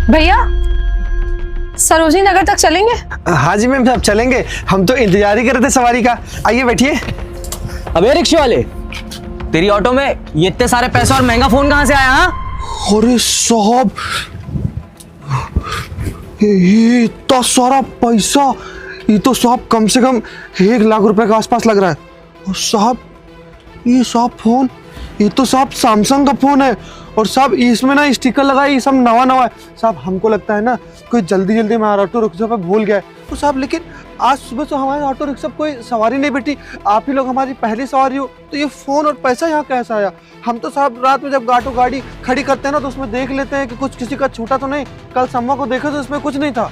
भैया सरोजनी नगर तक चलेंगे? हाँ जी मैम साहब चलेंगे, हम तो इंतजार ही कर रहे थे सवारी का। आइए बैठिए। अबे रिक्शे वाले, तेरी ऑटो में ये इतने सारे पैसे और महंगा फोन कहाँ से आया? हाँ अरे साहब, ये इतना सारा पैसा, ये तो साहब कम से कम 1 लाख रुपए के आसपास लग रहा है। और साहब ये साहब फोन, ये तो साहब सैमसंग का फोन है। और साहब इसमें ना स्टिकर लगा है, ये सब नवा नवा है। साहब हमको लगता है ना कोई जल्दी जल्दी में ऑटो रिक्शा पे भूल गया है। तो साहब लेकिन आज सुबह से हमारे ऑटो रिक्शा कोई सवारी नहीं बैठी, आप ही लोग हमारी पहली सवारी हो, तो ये फोन और पैसा यहाँ कैसे आया? हम तो साहब रात में जब गाड़ी खड़ी करते हैं ना तो उसमें देख लेते हैं कि कुछ किसी का छूटा तो नहीं। कल सम्मा को देखा तो उसमें कुछ नहीं था।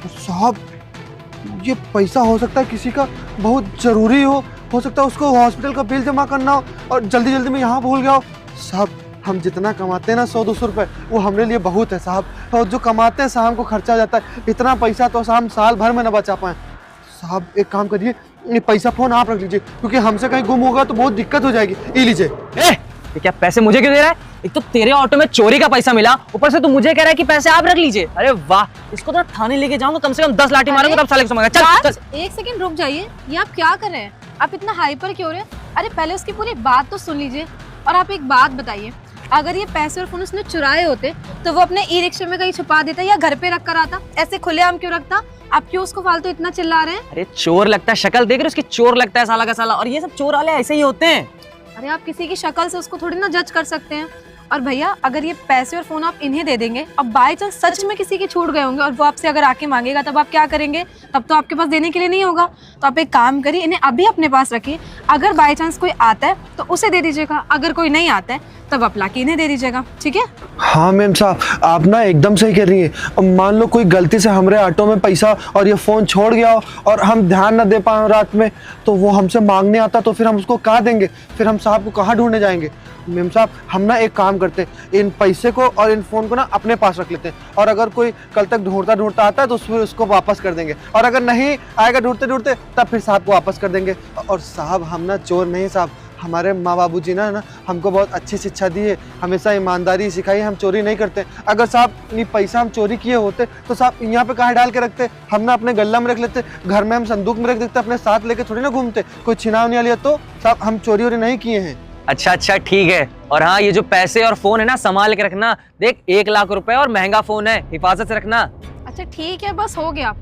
तो साहब ये पैसा हो सकता है किसी का बहुत जरूरी हो सकता है उसको हॉस्पिटल का बिल जमा करना हो और जल्दी जल्दी में यहाँ भूल गया हो। साहब हम जितना कमाते हैं ना 100-200 रुपए, वो हमारे लिए बहुत है साहब। और जो कमाते हैं शाम को खर्चा हो जाता है, इतना पैसा तो हम साल भर में न बचा पाए। साहब एक काम करिए, ये पैसा फोन आप रख लीजिए, क्योंकि हमसे कहीं गुम होगा तो बहुत दिक्कत हो जाएगी। ये लीजिए। ये क्या पैसे मुझे क्यों दे रहा है? एक तो तेरे ऑटो में चोरी का पैसा मिला, ऊपर से तू मुझे कह रहा है कि पैसे आप रख लीजिए। अरे वाह, इसको तो थाने लेके जाऊंगा, कम से कम 10 लाठी मारूंगा तब साले को समझेगा। चल चल। एक सेकंड रुक जाइए, ये आप क्या कर रहे हैं? आप इतना हाइपर क्यों हो रहे हैं? अरे पहले उसकी पूरी बात तो सुन लीजिए। और आप एक बात बताइए, अगर ये पैसे और फोन उसने चुराए होते तो वो अपने ई रिक्शे में कहीं छुपा देता या घर पे रख कर आता? ऐसे खुलेआम क्यों रखता? आप क्यों उसको फालतू इतना चिल्ला रहे हैं? अरे चोर लगता है, शक्ल देख रहे उसकी, चोर लगता है साला का साला। और ये सब चोर वाले ऐसे ही होते हैं। अरे आप किसी की शक्ल से उसको थोड़ी ना जज कर सकते हैं। और भैया अगर ये पैसे और फोन आप इन्हें दे देंगे, अब बाय चांस सच में किसी के छूट गए होंगे और वो आपसे अगर आके मांगेगा तब आप क्या करेंगे? तब तो आपके पास देने के लिए नहीं होगा। तो आप एक काम करिए, इन्हें अभी अपने पास रखिए। अगर बाय चांस कोई आता है तो उसे दे दीजिएगा, अगर कोई नहीं आता है तब आप लाके इन्हें दे दीजिएगा, ठीक है? हाँ मैम साहब, आप ना एकदम सही कह रही हैं। अब मान लो कोई गलती से हमारे ऑटो में पैसा और ये फ़ोन छोड़ गया हो और हम ध्यान न दे पाए रात में, तो वो हमसे मांगने आता तो फिर हम उसको कहाँ देंगे? फिर हम साहब को कहाँ ढूंढने जाएंगे? मैम साहब हम ना एक काम करते हैं, इन पैसे को और इन फ़ोन को ना अपने पास रख लेते हैं, और अगर कोई कल तक ढूंढता आता है तो फिर उसको वापस कर देंगे, और अगर नहीं आएगा ढूंढते तब फिर साहब को वापस कर देंगे। और साहब हम ना चोर नहीं साहब, हमारे माँ बाबू जी ना हमको बहुत अच्छी शिक्षा दी है, हमेशा ईमानदारी सिखाई, हम चोरी नहीं करते। अगर साहब ये पैसा हम चोरी किए होते तो साहब यहाँ पे कहाँ डाल के रखते? हम ना अपने गल्ला में रख लेते, घर में हम संदूक में रख देते, अपने साथ लेके थोड़ी ना घूमते। कोई छिनाव नहीं लिया तो साहब हम चोरी वोरी नहीं किए हैं। अच्छा ठीक है। और हाँ, ये जो पैसे और फोन है ना संभाल के रखना। देख 1 लाख रुपए और महंगा फोन है, हिफाजत से रखना। अच्छा ठीक है, बस हो गया।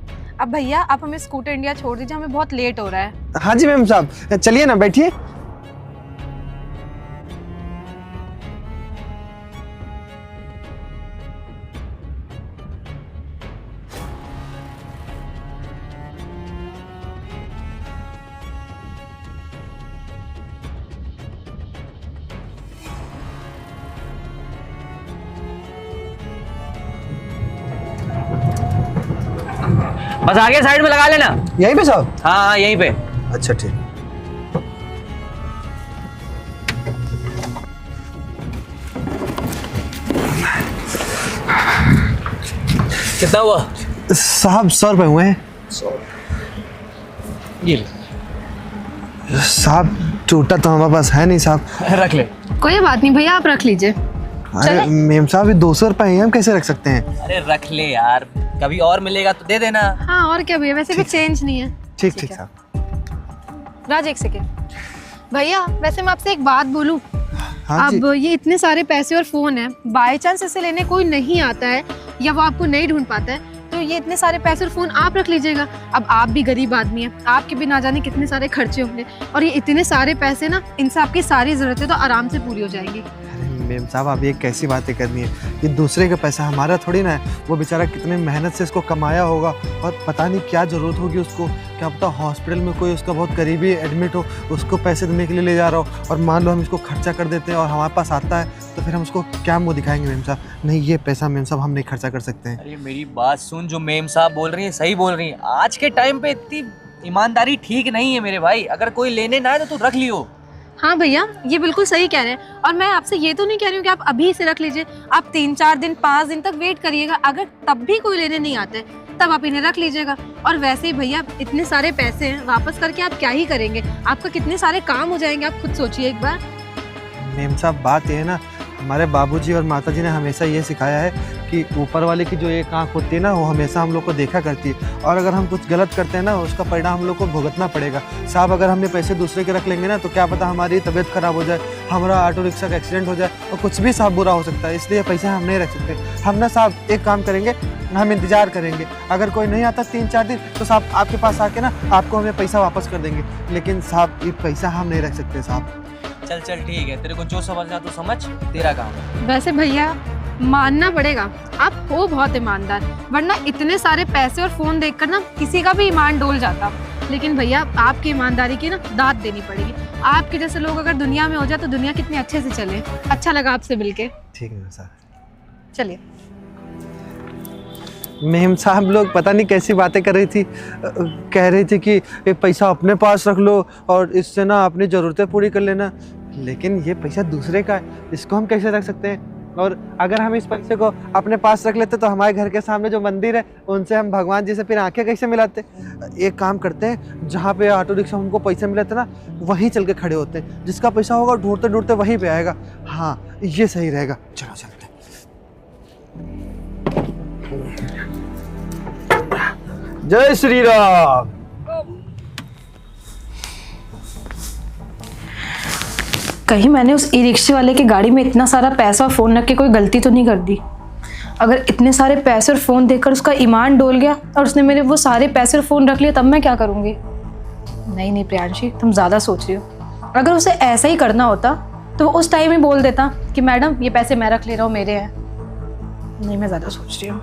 अब भैया आप हमें स्कूटर इंडिया छोड़ दीजिए, हमें बहुत लेट हो रहा है। हाँ जी मैम साहब, चलिए ना बैठिए। बस आगे साइड में लगा लेना। यहीं पे साहब? हाँ यहीं पे। अच्छा ठीक। कितना हुआ साहब? 100 रुपए हुए हैं। ये साहब टूटा तो हमारे पास है नहीं साहब। रख ले। कोई बात नहीं भैया, आप रख लीजिए। अरे मेम साहब ये 200 रुपए हैं, हम कैसे रख सकते हैं? अरे रख ले यार, कभी और मिलेगा तो दे देना। हाँ और क्या भैया, वैसे भी चेंज नहीं है। ठीक साहब। राज एक सेकेंड। भैया वैसे मैं आपसे एक बात बोलूं? हाँ अब ये इतने सारे पैसे और फोन है, बाय चांस इसे लेने कोई नहीं आता है या वो आपको नहीं ढूंढ पाता है, तो ये इतने सारे पैसे और फोन आप रख लीजिएगा। अब आप भी गरीब आदमी हैं, आपके भी ना जाने कितने सारे खर्चे होंगे, और ये इतने सारे पैसे ना, इनसे आपकी सारी जरूरतें तो आराम से पूरी हो जाएंगी। मेम साहब आप ये कैसी बातें करनी है? ये दूसरे का पैसा, हमारा थोड़ी ना है। वो बेचारा कितने मेहनत से इसको कमाया होगा, और पता नहीं क्या ज़रूरत होगी उसको, क्या पता हॉस्पिटल में कोई उसका बहुत करीबी एडमिट हो, उसको पैसे देने के लिए ले जा रहा हो, और मान लो हम इसको खर्चा कर देते हैं और हमारे पास आता है तो फिर हम उसको क्या मुँह दिखाएंगे? मेम साहब नहीं, ये पैसा मेम साहब हम नहीं खर्चा कर सकते हैं। अरे मेरी बात सुन, जो मेम साहब बोल रही है सही बोल रही है। आज के टाइम पे इतनी ईमानदारी ठीक नहीं है मेरे भाई। अगर कोई लेने ना है तो तू रख लियो। हाँ भैया ये बिल्कुल सही कह रहे हैं, और मैं आपसे ये तो नहीं कह रही हूँ कि आप अभी इसे रख लीजिए। आप 3-4 दिन 5 दिन तक वेट करिएगा, अगर तब भी कोई लेने नहीं आता है तब आप इन्हें रख लीजिएगा। और वैसे ही भैया इतने सारे पैसे हैं, वापस करके आप क्या ही करेंगे? आपका कितने सारे काम हो जाएंगे, आप खुद सोचिए एक बार। मेम साहब बात ये है ना, हमारे बाबूजी और माताजी ने हमेशा ये सिखाया है कि ऊपर वाले की जो एक आँख होती है ना, वो हमेशा हम लोग को देखा करती है, और अगर हम कुछ गलत करते हैं ना, उसका परिणाम हम लोग को भुगतना पड़ेगा। साहब अगर हमने पैसे दूसरे के रख लेंगे ना, तो क्या पता हमारी तबीयत खराब हो जाए, हमारा ऑटो रिक्शा का एक्सीडेंट हो जाए, और कुछ भी साहब बुरा हो सकता है। इसलिए पैसे हम नहीं रख सकते। हम ना साहब एक काम करेंगे, हम इंतजार करेंगे, अगर कोई नहीं आता 3-4 दिन, तो साहब आपके पास आके ना आपको हमें पैसा वापस कर देंगे। लेकिन साहब ये पैसा हम नहीं रख सकते साहब। चल चल ठीक है, तेरे को जो समझना तू समझ, तेरा काम है। वैसे भैया मानना पड़ेगा, आप हो बहुत ईमानदार, वरना इतने सारे पैसे और फोन देखकर ना किसी का भी ईमान डोल जाता। लेकिन भैया आपकी ईमानदारी की ना दाद देनी पड़ेगी। आपके जैसे लोग अगर दुनिया में हो जाए तो दुनिया कितनी अच्छे से चले। अच्छा लगा आपसे मिलके। ठीक है सर। चलिए। मेम साहब लोग पता नहीं कैसी बातें कर रही थी, कह रही थी कि ये पैसा अपने पास रख लो और इससे ना अपनी ज़रूरतें पूरी कर लेना। लेकिन ये पैसा दूसरे का है, इसको हम कैसे रख सकते हैं? और अगर हम इस पैसे को अपने पास रख लेते तो हमारे घर के सामने जो मंदिर है, उनसे हम भगवान जी से फिर आंखें कैसे मिलाते? एक काम करते हैं, जहाँ पे ऑटो रिक्शा हमको पैसे मिले थे ना, वहीं चल के खड़े होते हैं। जिसका पैसा होगा ढूंढते ढूंढते वहीं पे आएगा। हाँ, ये सही रहेगा। चलो चलते हैं। जय श्री राम। कहीं मैंने उस ई रिक्शे वाले की गाड़ी में इतना सारा पैसा और फ़ोन रख के कोई गलती तो नहीं कर दी? अगर इतने सारे पैसे और फ़ोन देकर उसका ईमान डोल गया और उसने मेरे वो सारे पैसे और फ़ोन रख लिए, तब मैं क्या करूँगी? नहीं नहीं प्रियांशी, तुम ज़्यादा सोच रही हो। अगर उसे ऐसा ही करना होता तो वो उस टाइम ही बोल देता कि मैडम ये पैसे मैं रख ले रहा हूँ, मेरे हैं। नहीं, मैं ज़्यादा सोच रही हूँ।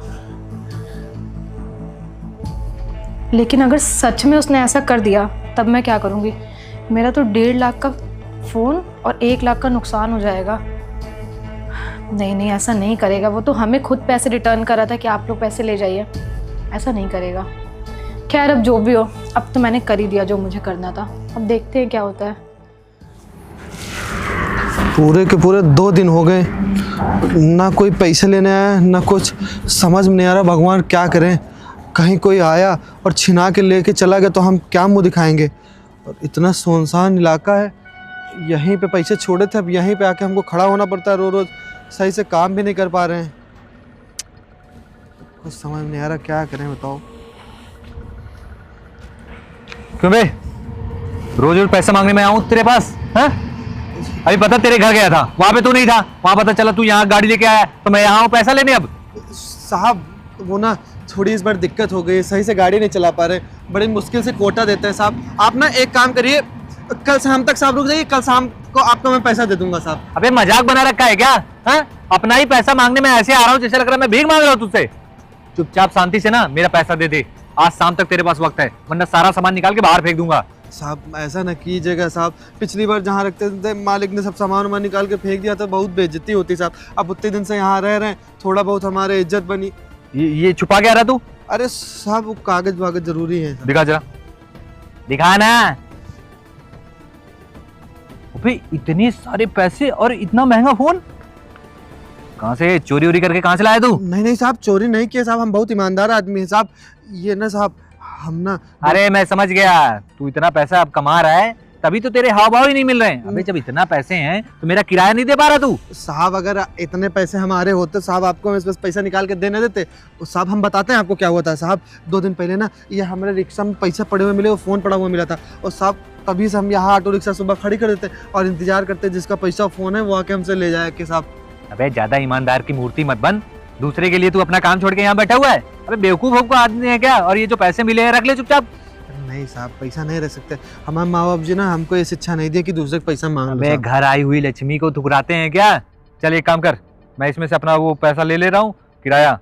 लेकिन अगर सच में उसने ऐसा कर दिया तब मैं क्या करूँगी? मेरा तो 1.5 लाख का फ़ोन और 1 लाख का नुकसान हो जाएगा। नहीं नहीं, ऐसा नहीं करेगा। वो तो हमें खुद पैसे रिटर्न कर रहा था कि आप लोग पैसे ले जाइए। ऐसा नहीं करेगा। खैर अब जो भी हो, अब तो मैंने कर ही दिया जो मुझे करना था। अब देखते हैं क्या होता है। पूरे के पूरे 2 दिन हो गए, ना कोई पैसे लेने आया, ना कुछ। समझ में नहीं आ रहा भगवान क्या करें। कहीं कोई आया और छिना के लेके चला गया तो हम क्या मुंह दिखाएंगे? और इतना सुनसान इलाका है, यहीं पे पैसे छोड़े थे, अब यहीं पे आके हमको खड़ा होना पड़ता है रोज रोज। सही से काम भी नहीं कर पा रहे हैं। कुछ समझ नहीं आ रहा क्या करें, बताओ। क्यों बे, रोज रोज पैसा मांगने में आऊं तेरे पास? हाँ? अभी पता तेरे घर गया था, वहां पे तू नहीं था। वहां पता चला तू यहाँ गाड़ी लेके आया, तो मैं यहाँ हूँ पैसा लेने। अब साहब वो ना थोड़ी इस बार दिक्कत हो गई, सही से गाड़ी नहीं चला पा रहे, बड़ी मुश्किल से कोटा देते हैं साहब। आप ना एक काम करिए, कल शाम तक साहब रुक जाइए, कल शाम को आपको मैं पैसा दे दूंगा साहब। अबे मजाक बना रखा है क्या? हाँ? अपना ही पैसा मांगने में ऐसे आ रहा हूँ जैसे लग रहा है मैं भीख मांग रहा हूँ तुझसे। चुपचाप शांति से ना मेरा पैसा दे दे। आज शाम तक तेरे पास वक्त है, वरना सारा सामान निकाल के बाहर फेंक दूंगा। साहब ऐसा ना कीजिएगा साहब, पिछली बार जहाँ रखते थे मालिक ने सब सामान वामान निकाल के फेंक दिया था, बहुत बेइज्जती होती साहब। अब उतने दिन से यहाँ रह रहे हैं, थोड़ा बहुत हमारे इज्जत बनी। ये छुपा क्या रहा तू? अरे साहब वो कागज वागज जरूरी है। दिखा जरा, दिखा ना। अबे इतने सारे पैसे और इतना महंगा फोन कहाँ से? चोरी वोरी करके कहाँ से लाया तू? नहीं नहीं साहब, चोरी नहीं किया साहब, हम बहुत ईमानदार आदमी हैं साहब। ये ना साहब हम ना, अरे मैं समझ गया, तू इतना पैसा अब कमा रहा है तभी तो तेरे हाव भाव ही नहीं मिल रहे हैं। अबे जब इतना पैसे हैं तो मेरा किराया नहीं दे पा रहा तू? साहब अगर इतने पैसे हमारे होते साहब, आपको हम इस बस पैसा निकाल के देने देते। तो साहब हम बताते हैं आपको क्या हुआ था साहब। 2 दिन पहले ना ये हमारे रिक्शा में पैसा पड़े हुए मिले, वो फ़ोन पड़ा हुआ मिला था। और साहब तभी से हम यहाँ ऑटो रिक्शा सुबह खड़ी कर देते और इंतजार करते जिसका पैसा फ़ोन है वो आके हमसे ले जाए कि साहब। अबे ज्यादा ईमानदार की मूर्ति मत बन, दूसरे के लिए तू अपना काम छोड़ के यहाँ बैठा हुआ है। अबे बेवकूफ को आदमी है क्या? और ये जो पैसे मिले हैं रख ले चुपचाप। नहीं साहब पैसा नहीं रख सकते, हमारे माँ बाप जी ना हमको ये शिक्षा नहीं दी कि दूसरे का पैसा मांग लो। अबे घर आई हुई लक्ष्मी को ठुकराते हैं क्या? चल एक काम कर, मैं इसमें से अपना वो पैसा ले रहा हूँ किराया।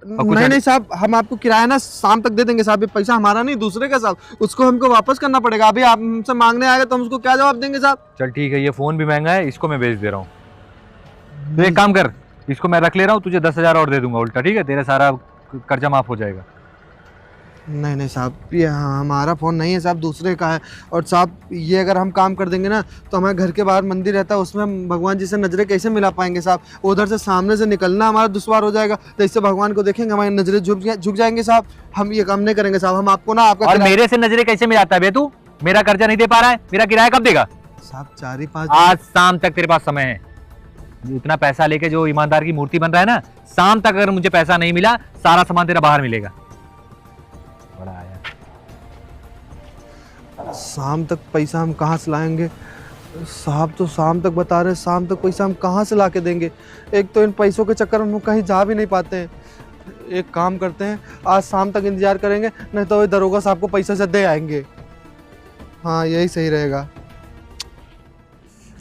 नहीं नहीं साहब, हम आपको किराया ना शाम तक दे देंगे साहब। ये पैसा हमारा नहीं दूसरे का साहब, उसको हमको वापस करना पड़ेगा। अभी आप हमसे मांगने आएगा तो हम उसको क्या जवाब देंगे साहब? चल ठीक है, ये फोन भी महंगा है, इसको मैं बेच दे रहा हूँ। तो एक काम कर, इसको मैं रख ले रहा हूँ, तुझे 10,000 और दे दूंगा उल्टा, ठीक है? तेरा सारा कर्जा माफ हो जाएगा। नहीं नहीं साहब, ये हमारा फ़ोन नहीं है साहब, दूसरे का है। और साहब ये अगर हम काम कर देंगे ना तो हमारे घर के बाहर मंदिर रहता है, उसमें हम भगवान जी से नज़रें कैसे मिला पाएंगे साहब? उधर से सामने से निकलना हमारा दुश्वार हो जाएगा, तो इससे भगवान को देखेंगे हमारी नज़रें झुक जाएंगे साहब। हम ये काम नहीं करेंगे साहब। हम आपको ना आपका और मेरे से नजरें कैसे मिलाता है बे तू? मेरा कर्जा नहीं दे पा रहा है, मेरा किराया कब देगा? साहब 4-5 आज शाम तक तेरे पास समय है, इतना पैसा लेके जो ईमानदार की मूर्ति बन रहा है ना, शाम तक अगर मुझे पैसा नहीं मिला, सारा सामान तेरा बाहर मिलेगा। बड़ा आया। शाम तक पैसा हम कहाँ से लाएंगे? साहब तो शाम तक बता रहे हैं, शाम तक पैसा हम कहाँ से ला के देंगे? एक तो इन पैसों के चक्कर में हम कहीं जा भी नहीं पाते हैं। एक काम करते हैं, आज शाम तक इंतजार करेंगे, नहीं तो दरोगा साहब को पैसा से दे आएंगे। हाँ, यही सही रहेगा।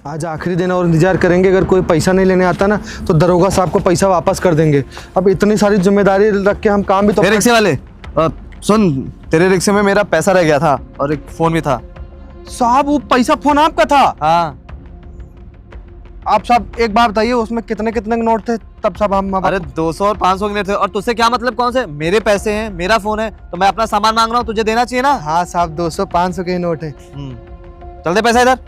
आज आखिरी दिन और इंतजार करेंगे, अगर कोई पैसा नहीं लेने आता ना तो दरोगा साहब को पैसा वापस कर देंगे। अब इतनी सारी जिम्मेदारी रख के हम काम भी तो। रिक्शे वाले, सुन, तेरे रिक्शे में मेरा पैसा रह गया था और एक फोन भी था। साहब वो पैसा फोन आपका था? हाँ। आप साहब एक बार बताइए, उसमें कितने कितने नोट थे? तब सब हम अरे 200 और 500 के नोट थे। और तुझसे क्या मतलब? कौन से? मेरे पैसे हैं, मेरा फोन है, तो मैं अपना सामान मांग रहा हूँ, तुझे देना चाहिए ना। हाँ साहब, 200-500 के ही नोट है। चल दे पैसा इधर।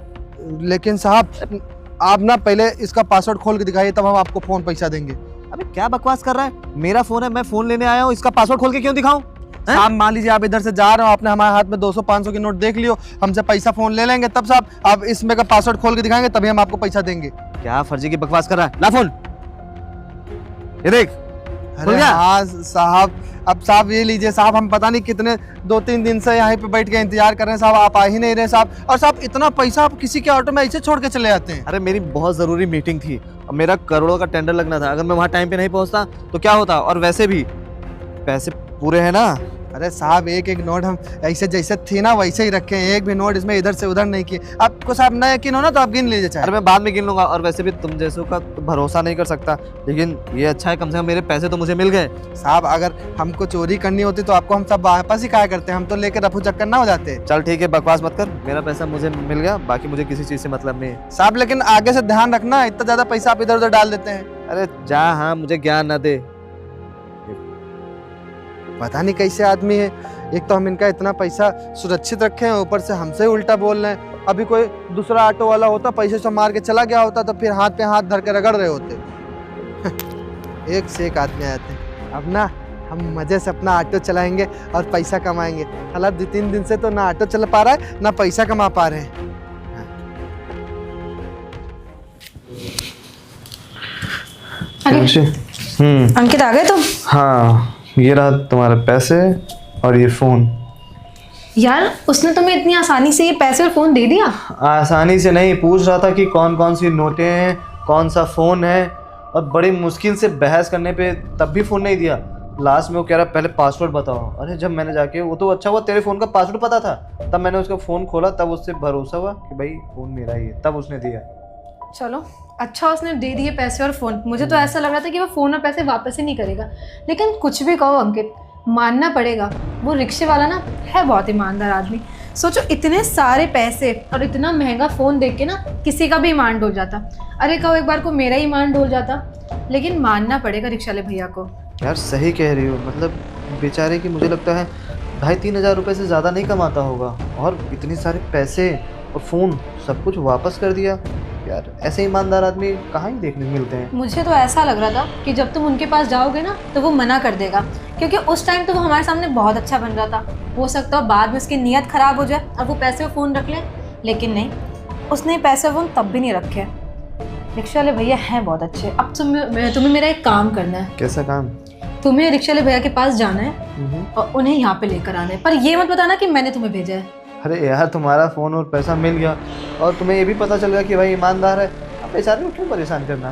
लेकिन साहब आप ना पहले इसका पासवर्ड खोल के दिखाइए, तब हम आपको फोन पैसा देंगे। अबे क्या बकवास कर रहा है? मेरा फोन है, मैं फोन लेने आया हूँ, इसका पासवर्ड खोल के क्यों दिखाऊं? साहब मान लीजिए आप इधर से जा रहे हो, आपने हमारे हाथ में 200-500 की नोट देख लियो, हमसे पैसा फोन ले लेंगे, तब साहब आप इसमें का पासवर्ड खोल के दिखाएंगे, तभी हम आपको पैसा देंगे। क्या फर्जी की बकवास कर रहा है? ला फोन, ये देख। अरे हाँ साहब, अब साहब ये लीजिए साहब, हम पता नहीं कितने 2-3 दिन से यहाँ पे बैठ के इंतजार कर रहे हैं साहब, आप आ ही नहीं रहे साहब। और साहब इतना पैसा आप किसी के ऑटो में ऐसे छोड़ के चले जाते हैं? अरे मेरी बहुत जरूरी मीटिंग थी और मेरा करोड़ों का टेंडर लगना था, अगर मैं वहाँ टाइम पे नहीं पहुँचता तो क्या होता? और वैसे भी पैसे पूरे हैं ना। अरे साहब एक एक नोट हम ऐसे जैसे थी ना वैसे ही रखे हैं, एक भी नोट इसमें इधर से उधर नहीं किए। आपको साहब ना यकीन हो ना तो आप गिन लीजिए चाहे। अरे मैं बाद में गिन लूंगा, और वैसे भी तुम जैसों का तो भरोसा नहीं कर सकता, लेकिन ये अच्छा है, कम से कम मेरे पैसे तो मुझे मिल गए। साहब अगर हमको चोरी करनी होती तो आपको हम सब वापस ही क्या करते, हम तो लेकर रफू चक्कर ना हो जाते। चल ठीक है, बकवास मत कर, मेरा पैसा मुझे मिल गया, बाकी मुझे किसी चीज से मतलब नहीं है। साहब लेकिन आगे से ध्यान रखना, इतना ज्यादा पैसा आप इधर उधर डाल देते हैं। अरे जा, हाँ मुझे ज्ञान ना दे। पता नहीं कैसे आदमी है, एक तो हम इनका इतना पैसा सुरक्षित रखे हैं, ऊपर से हमसे ही उल्टा बोल रहे हैं। अभी कोई दूसरा ऑटो वाला होता, पैसे से मार के चला गया होता तो फिर हाथ पे हाथ धर के रगड़ रहे होते। एक से एक आदमी आते हैं। अब ना हम मजे से अपना ऑटो चलाएंगे और पैसा कमाएंगे। हालांकि 2-3 दिन से तो ना ऑटो चला पा रहा है ना पैसा कमा पा रहे हैं। अंकित आ गए तुम? हाँ, ये रहा तुम्हारे पैसे और ये फ़ोन। यार उसने तुम्हें इतनी आसानी से ये पैसे और फोन दे दिया? आसानी से नहीं, पूछ रहा था कि कौन कौन सी नोटें हैं, कौन सा फ़ोन है, और बड़ी मुश्किल से बहस करने पे तब भी फ़ोन नहीं दिया। लास्ट में वो कह रहा पहले पासवर्ड बताओ। अरे जब मैंने जाके, वो तो अच्छा हुआ तेरे फ़ोन का पासवर्ड पता था, तब मैंने उसका फ़ोन खोला, तब उससे भरोसा हुआ कि भाई फ़ोन मेरा ही है, तब उसने दिया। चलो अच्छा, उसने दे दिए पैसे और फोन। मुझे तो ऐसा लग रहा था कि वो फोन और पैसे वापस ही नहीं करेगा, लेकिन कुछ भी कहो अंकित, मानना पड़ेगा, वो रिक्शे वाला ना है बहुत ईमानदार आदमी। सोचो इतने सारे पैसे और इतना महंगा फ़ोन देख के ना किसी का भी ईमान डोल जाता। अरे कहो एक बार को मेरा ईमान डोल जाता। लेकिन मानना पड़ेगा रिक्शा वाले भैया को। यार सही कह रही हो, मतलब बेचारे की मुझे लगता है 2,500-3 हज़ार रुपये से ज़्यादा नहीं कमाता होगा, और इतने सारे पैसे और फ़ोन सब कुछ वापस कर दिया। यार ऐसे ईमानदार आदमी कहाँ ही देखने मिलते हैं। मुझे तो ऐसा लग रहा था कि जब तुम उनके पास जाओगे ना तो वो मना कर देगा, क्योंकि उस टाइम तो वो हमारे सामने बहुत अच्छा बन रहा था। हो सकता है बाद में उसकी नीयत ख़राब हो जाए और वो पैसे और फ़ोन रख ले, लेकिन नहीं, उसने पैसे और फ़ोन तब भी नहीं रखे। रिक्शा वाले भैया हैं बहुत अच्छे। अब तुम्हें मेरा एक काम करना है। कैसा काम? तुम्हें रिक्शा वाले भैया के पास जाना है और उन्हें यहाँ पे लेकर आना है, पर ये मत बताना कि मैंने तुम्हें भेजा है। अरे यार तुम्हारा फ़ोन और पैसा मिल गया और तुम्हें ये भी पता चल गया कि भाई ईमानदार है, अब बेचारे को क्यों परेशान करना?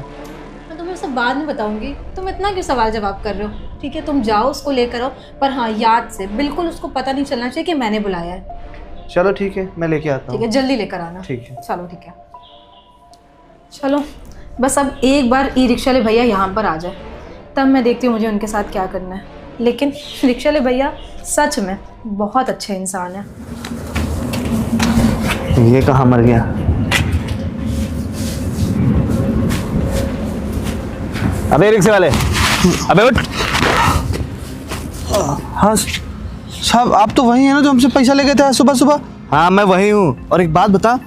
मैं तुम्हें सब बाद में बताऊंगी, तुम इतना क्यों सवाल जवाब कर रहे हो? ठीक है तुम जाओ, उसको लेकर आओ, पर हाँ याद से बिल्कुल उसको पता नहीं चलना चाहिए कि मैंने बुलाया है। चलो ठीक है, मैं लेके आता ठीक हूँ। है जल्दी लेकर आना। ठीक है। चलो ठीक है। चलो बस अब एक बार ई रिक्शा वाले भैया यहाँ पर आ जाए, तब मैं देखती हूँ मुझे उनके साथ क्या करना है। लेकिन रिक्शा वाले भैया सच में बहुत अच्छे इंसान है। ये कहाँ मर गया? अबे रिक्शे वाले, अबे उठ। हाँ साहब, आप तो वही है ना जो हमसे पैसा ले गए थे आज सुबह सुबह? हाँ मैं वही हूँ। और एक बात बता,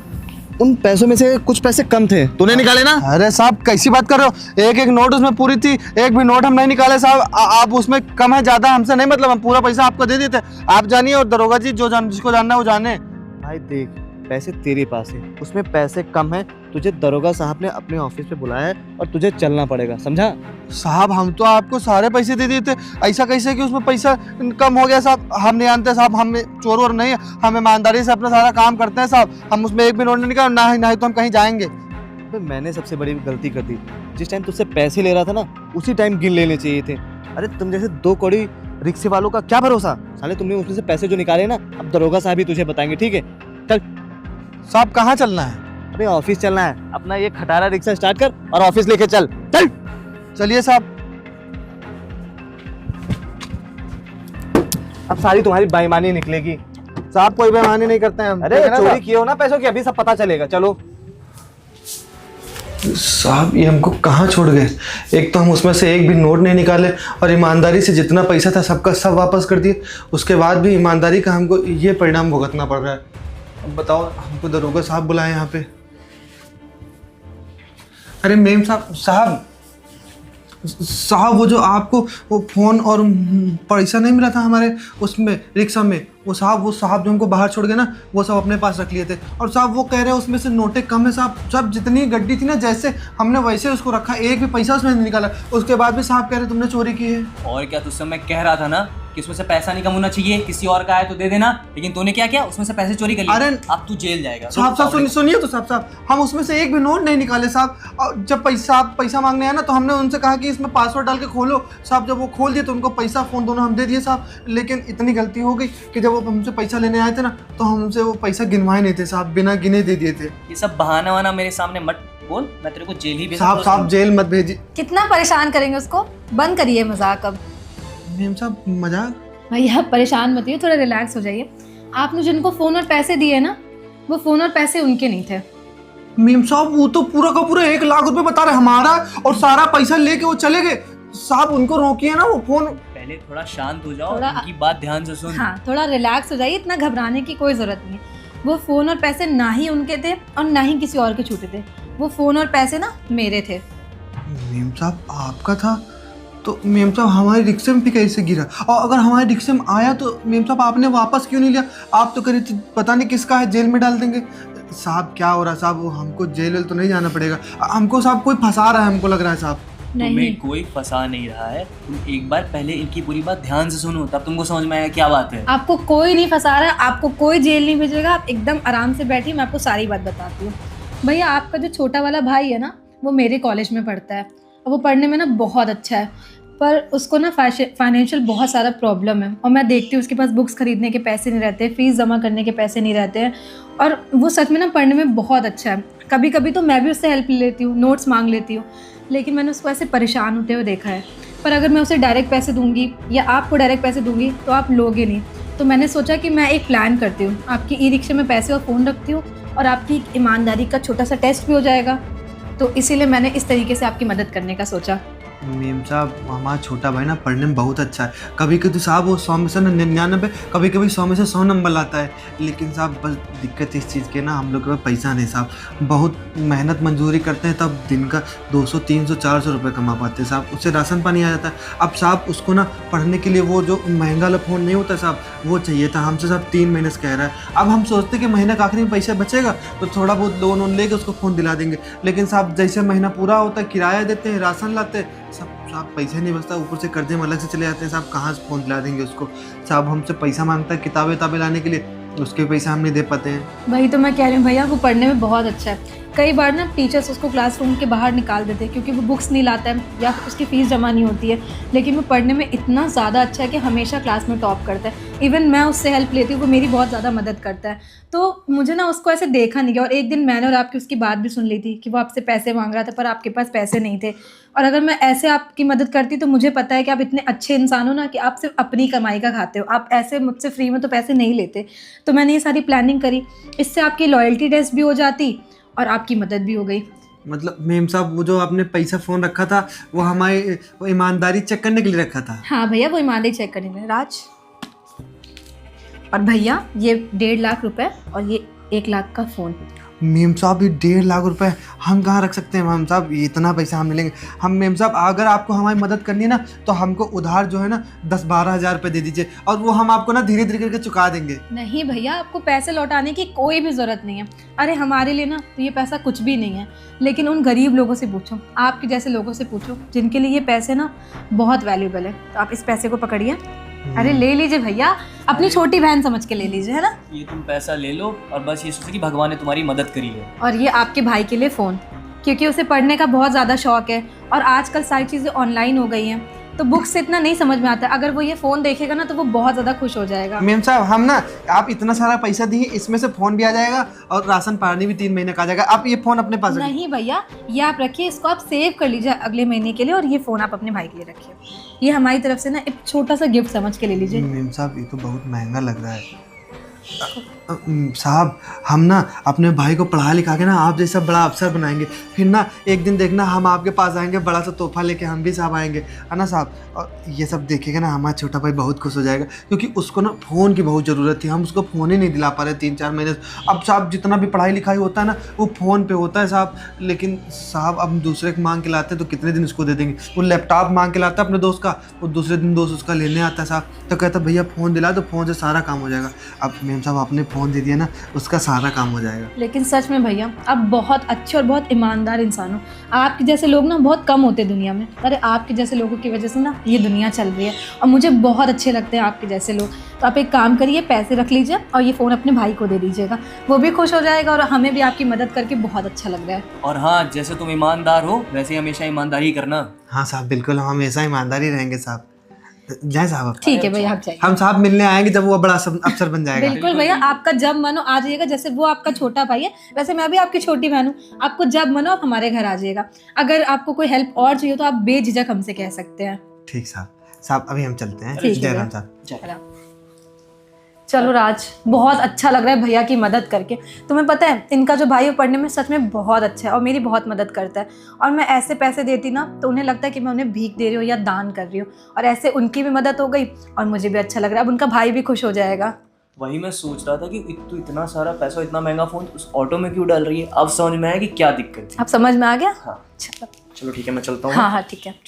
उन पैसों में से कुछ पैसे कम थे, तूने निकाले ना? अरे साहब कैसी बात कर रहे हो, एक एक नोट उसमें पूरी थी, एक भी नोट हम नहीं निकाले साहब। आप उसमें कम है ज़्यादा हमसे नहीं मतलब, हम पूरा पैसा आपको दे देते। आप जानिए और दरोगा जी जो जिसको जानना है वो जाने। भाई देख, पैसे तेरे पास है, उसमें पैसे कम है, तुझे दरोगा साहब ने अपने ऑफिस पे बुलाया है और तुझे चलना पड़ेगा, समझा? साहब हम तो आपको सारे पैसे दे दिए थे, ऐसा कैसे कि उसमें पैसा कम हो गया साहब? हम नहीं जानते साहब, हमने चोर वोर नहीं है, हम ईमानदारी से अपना सारा काम करते हैं साहब। हम उसमें एक भी नोट नहीं निकाल, ना ही तो हम कहीं जाएंगे। अबे मैंने सबसे बड़ी गलती कर दी, जिस टाइम तुझसे पैसे ले रहा था ना उसी टाइम गिन लेने चाहिए थे। अरे तुम जैसे 2 कौड़ी रिक्शे वालों का क्या भरोसा, साले तुमने उसमें से पैसे जो निकाले ना, अब दरोगा साहब ही तुझे बताएंगे, ठीक है? चल साहब कहाँ चलना है? अबे ऑफिस चलना है, अपना ये खटारा रिक्शा स्टार्ट कर और ऑफिस लेके चल। चल चलिए साहब। अब सारी तुम्हारी बेईमानी निकलेगी। साहब कोई बेईमानी नहीं करते हैं हम। अरे ठीक है ना चोरी साहब? किए हो ना पैसों की, अभी सब पता चलेगा। चलो साहब ये हमको कहाँ छोड़ गए? एक तो हम उसमें से एक भी नोट नहीं निकाले और ईमानदारी से जितना पैसा था सबका सब वापस कर दिए, उसके बाद भी ईमानदारी का हमको ये परिणाम भुगतना पड़ रहा है। अब बताओ, हमको दरोगा साहब बुलाए यहाँ पे। अरे मेम साहब वो जो आपको वो फ़ोन और पैसा नहीं मिला था हमारे उसमें रिक्शा में, वो साहब जो हमको बाहर छोड़ गए ना, वो सब अपने पास रख लिए थे। और साहब वो कह रहे हैं उसमें से नोटें कम है साहब। सब जितनी गड्डी थी ना, जैसे हमने वैसे उसको रखा, एक भी पैसा उसमें नहीं निकाला। उसके बाद भी साहब कह रहे तुमने चोरी की है। और क्या, तुझसे मैं कह रहा था ना कि उसमें से पैसा नहीं कम होना चाहिए, किसी और का है तो दे देना, लेकिन तूने क्या किया, उसमें से पैसे चोरी कर लिए। अरे अब तू जेल जाएगा। साहब सुनिए तो साहब हम उसमें से एक भी नोट नहीं निकाले साहब। और जब पैसा मांगने आया ना, तो हमने उनसे कहा कि इसमें पासवर्ड डाल के खोलो साहब। जब वो खोल दिए तो उनको पैसा फ़ोन दोनों हम दे दिए साहब। लेकिन इतनी गलती हो गई कि जब वो हमसे पैसा लेने आए थे ना, तो हमसे वो पैसा गिनवाए नहीं थे साहब, बिना गिने दे दिए थे। ये सब बहाना वाना मेरे सामने मत बोल, मैं तेरे को जेल ही भेज साहब जेल मत भेजिए। कितना परेशान करेंगे उसको, बंद करिए मजाक अब। मेम साहब मजाक? भैया परेशान मत होइए, थोड़ा रिलैक्स हो जाइए। आपने जिनको फ़ोन और पैसे दिए ना, वो फ़ोन और पैसे उनके नहीं थे। मेम साहब वो तो पूरा का पूरा 1 लाख रुपए बता रहे हमारा, और सारा पैसा लेके वो चले गए साहब। उनको रोकिए ना, वो फोन। पहले थोड़ा शांत हो जाओ, थोड़ा- उनकी बात ध्यान से सुन। हाँ, थोड़ा रिलैक्स हो जाइए, इतना घबराने की कोई ज़रूरत नहीं है। वो फ़ोन और पैसे ना ही उनके थे और ना ही किसी और के छूटे थे। वो फ़ोन और पैसे ना मेरे थे। मेम साहब आपका था तो मेम साहब हमारे रिक्शे में भी कैसे गिरा? और अगर हमारे रिक्शे में आया तो मेम साहब आपने वापस क्यों नहीं लिया? आप तो कह रहे थे पता नहीं किसका है, जेल में डाल देंगे। साहब क्या हो रहा है साहब? वो हमको जेल तो नहीं जाना पड़ेगा, हमको साहब कोई फंसा रहा है, हमको लग रहा है साहब। नहीं, तुम्हें कोई फंसा नहीं रहा है। तुम एक बार पहले इनकी पूरी बात ध्यान से सुनो, तब तुमको समझ में आएगा क्या बात है। आपको कोई नहीं फंसा रहा है, आपको कोई जेल नहीं भेजेगा। आप एकदम आराम से बैठिए, मैं आपको सारी बात बताती हूँ। भैया आपका जो छोटा वाला भाई है ना, वो मेरे कॉलेज में पढ़ता है और वो पढ़ने में ना बहुत अच्छा है, पर उसको ना फाइनेंशियल बहुत सारा प्रॉब्लम है। और मैं देखती हूँ उसके पास बुक्स खरीदने के पैसे नहीं रहते, फ़ीस जमा करने के पैसे नहीं रहते हैं। और वो सच में ना पढ़ने में बहुत अच्छा है। कभी कभी तो मैं भी उससे हेल्प ले लेती हूँ, नोट्स मांग लेती हूँ, लेकिन मैंने उसको ऐसे परेशान होते हुए देखा है। पर अगर मैं उसे डायरेक्ट पैसे दूंगी या आपको डायरेक्ट पैसे दूंगी तो आप लोगे नहीं। तो मैंने सोचा कि मैं एक प्लान करती हूँ, आपकी ई रिक्शे में पैसे और फ़ोन रखती हूँ और आपकी ईमानदारी का छोटा सा टेस्ट भी हो जाएगा। तो इसीलिए मैंने इस तरीके से आपकी मदद करने का सोचा। मेम साहब हमारा छोटा भाई ना पढ़ने में बहुत अच्छा है। कभी कभी साहब वो 100 में से 99, कभी कभी 100 में से 100 नंबर लाता है। लेकिन साहब बस दिक्कत इस चीज़ के ना, हम लोग के पास पैसा नहीं साहब। बहुत मेहनत मजदूरी करते हैं तब दिन का 200, 300, 400 रुपये कमा पाते हैं साहब। उससे राशन पानी आ जाता है। अब साहब उसको ना पढ़ने के लिए वो जो महंगा वाला फ़ोन नहीं होता साहब, वो चाहिए था। हमसे साहब 3 महीने से कह रहा है। अब हम सोचते कि महीने का आखिरी में पैसा बचेगा तो थोड़ा बहुत लोन वोन लेके उसको फ़ोन दिला देंगे। लेकिन साहब जैसे महीना पूरा होता है, किराया देते हैं, राशन लाते हैं, साहब पैसे नहीं बचता, ऊपर से कर्जे में अलग से चले जाते हैं साहब। कहाँ से फ़ोन दिला देंगे उसको? साहब हमसे पैसा मांगता है किताबें लाने के लिए, उसके पैसा हम नहीं दे पाते हैं। वही तो मैं कह रही हूँ भैया, वो पढ़ने में बहुत अच्छा है। कई बार ना टीचर्स उसको क्लासरूम के बाहर निकाल देते हैं क्योंकि वो बुक्स नहीं लाता है या उसकी फ़ीस जमा नहीं होती है। लेकिन वो पढ़ने में इतना ज़्यादा अच्छा है कि हमेशा क्लास में टॉप करता है। इवन मैं उससे हेल्प लेती हूँ, वो मेरी बहुत ज़्यादा मदद करता है। तो मुझे ना उसको ऐसे देखा नहीं गया। और एक दिन मैंने और आपकी उसकी बात भी सुन ली थी कि वो आपसे पैसे मांग रहा था पर आपके पास पैसे नहीं थे। और अगर मैं ऐसे आपकी मदद करती तो मुझे पता है कि आप इतने अच्छे इंसान हो ना कि आप सिर्फ अपनी कमाई का खाते हो, आप ऐसे मुझसे फ्री में तो पैसे नहीं लेते। तो मैंने ये सारी प्लानिंग करी, इससे आपकी लॉयल्टी टेस्ट भी हो जाती और आपकी मदद भी हो गई। मतलब मेम साहब वो जो आपने पैसा फ़ोन रखा था वो हमारी वो ईमानदारी चेक करने के लिए रखा था? हाँ भैया, वो ईमानदारी चेक करने में। राज और भैया ये 1.5 लाख रुपए और ये 1 लाख का फ़ोन। मेम साहब ये 1.5 लाख रुपए हम कहाँ रख सकते हैं मेम साहब, ये इतना पैसा हम मिलेंगे। हम मेम साहब अगर आपको हमारी मदद करनी है ना तो हमको उधार जो है ना 10-12 हज़ार रुपये दे दीजिए और वो हम आपको ना धीरे धीरे करके चुका देंगे। नहीं भैया, आपको पैसे लौटाने की कोई भी ज़रूरत नहीं है। अरे हमारे लिए ना तो ये पैसा कुछ भी नहीं है, लेकिन उन गरीब लोगों से पूछो, आपके जैसे लोगों से पूछो जिनके लिए ये पैसे ना बहुत वैल्यूबल है। तो आप इस पैसे को पकड़िए, अरे ले लीजिए भैया, अपनी छोटी बहन समझ के ले लीजिए, है ना। ये तुम पैसा ले लो और बस ये सोचो कि भगवान ने तुम्हारी मदद करी है। और ये आपके भाई के लिए फ़ोन, क्योंकि उसे पढ़ने का बहुत ज़्यादा शौक है और आजकल सारी चीज़ें ऑनलाइन हो गई हैं, तो बुक्स से इतना नहीं समझ में आता। अगर वो ये फ़ोन देखेगा ना तो वो बहुत ज़्यादा खुश हो जाएगा। मेम साहब हम ना, आप इतना सारा पैसा दिए, इसमें से फ़ोन भी आ जाएगा और राशन पानी भी 3 महीने का आ जाएगा। आप ये फ़ोन अपने पास रखिए। नहीं भैया, ये आप रखिए, इसको आप सेव कर लीजिए अगले महीने के लिए, और ये फ़ोन आप अपने भाई के लिए रखिए। ये हमारी तरफ से ना एक छोटा सा गिफ्ट समझ के ले लीजिए। मेम साहब ये तो बहुत महंगा लग रहा है। साहब हम ना अपने भाई को पढ़ा लिखा के ना आप जैसा बड़ा अफसर बनाएंगे, फिर ना एक दिन देखना हम आपके पास आएंगे, बड़ा सा तोहफा लेके हम भी साहब आएंगे, है ना साहब। और ये सब देखेगा ना हमारा छोटा भाई बहुत खुश हो जाएगा, क्योंकि उसको ना फ़ोन की बहुत ज़रूरत थी, हम उसको फ़ोन ही नहीं दिला पा रहे 3-4 महीने से। अब साहब जितना भी पढ़ाई लिखाई होता है ना वो फ़ोन पे होता है साहब, लेकिन साहब अब दूसरे को मांग के लाते हैं तो कितने दिन उसको दे देंगे। वो लैपटॉप मांग के लाता है अपने दोस्त का, वो दूसरे दिन दोस्त उसका लेने आता है साहब, तो कहता भैया फ़ोन दिला, तो फ़ोन से सारा काम हो जाएगा। अब मेम साहब आपने फ़ोन दे दिया ना, उसका सारा काम हो जाएगा। लेकिन सच में भैया आप बहुत अच्छे और बहुत ईमानदार इंसान हो। आपके जैसे लोग ना बहुत कम होते दुनिया में। अरे आपके जैसे लोगों की वजह से ना ये दुनिया चल रही है, और मुझे बहुत अच्छे लगते हैं आपके जैसे लोग। तो आप एक काम करिए, पैसे रख लीजिए और ये फ़ोन अपने भाई को दे दीजिएगा, वो भी खुश हो जाएगा और हमें भी आपकी मदद करके बहुत अच्छा लग रहा है। और हाँ, जैसे तुम ईमानदार हो वैसे ही हमेशा ईमानदारी करना। हाँ साहब बिल्कुल, हम हमेशा ईमानदारी रहेंगे साहब। जय साहब। ठीक है भैया, आप जाइए। हम साहब मिलने आएंगे जब वो बड़ा अफसर बन जाएगा। बिल्कुल भैया, आपका जब मन हो आ जाइएगा। जैसे वो आपका छोटा भाई है, वैसे मैं भी आपकी छोटी बहन हूँ। आपको जब मन हो आप हमारे घर आ जाइएगा। अगर आपको कोई हेल्प और चाहिए तो आप बेझिझक हमसे कह सकते हैं। ठीक साहब अभी हम चलते हैं। ठीक है जयराम साहब। चलो राज, बहुत अच्छा लग रहा है भैया की मदद करके। तुम्हें पता है इनका जो भाई है पढ़ने में सच में बहुत अच्छा है और मेरी बहुत मदद करता है। और मैं ऐसे पैसे देती ना तो उन्हें लगता है कि मैं उन्हें भीख दे रही हूँ या दान कर रही हूँ, और ऐसे उनकी भी मदद हो गई और मुझे भी अच्छा लग रहा है। अब उनका भाई भी खुश हो जाएगा। वही मैं सोच रहा था कि तू इतना सारा पैसा, इतना महंगा फोन उस ऑटो में क्यों डाल रही है। अब समझ में आया कि क्या दिक्कत थी। अब समझ में आ गया। हाँ चलो चलो ठीक है, मैं चलता हूँ। हाँ हाँ ठीक है।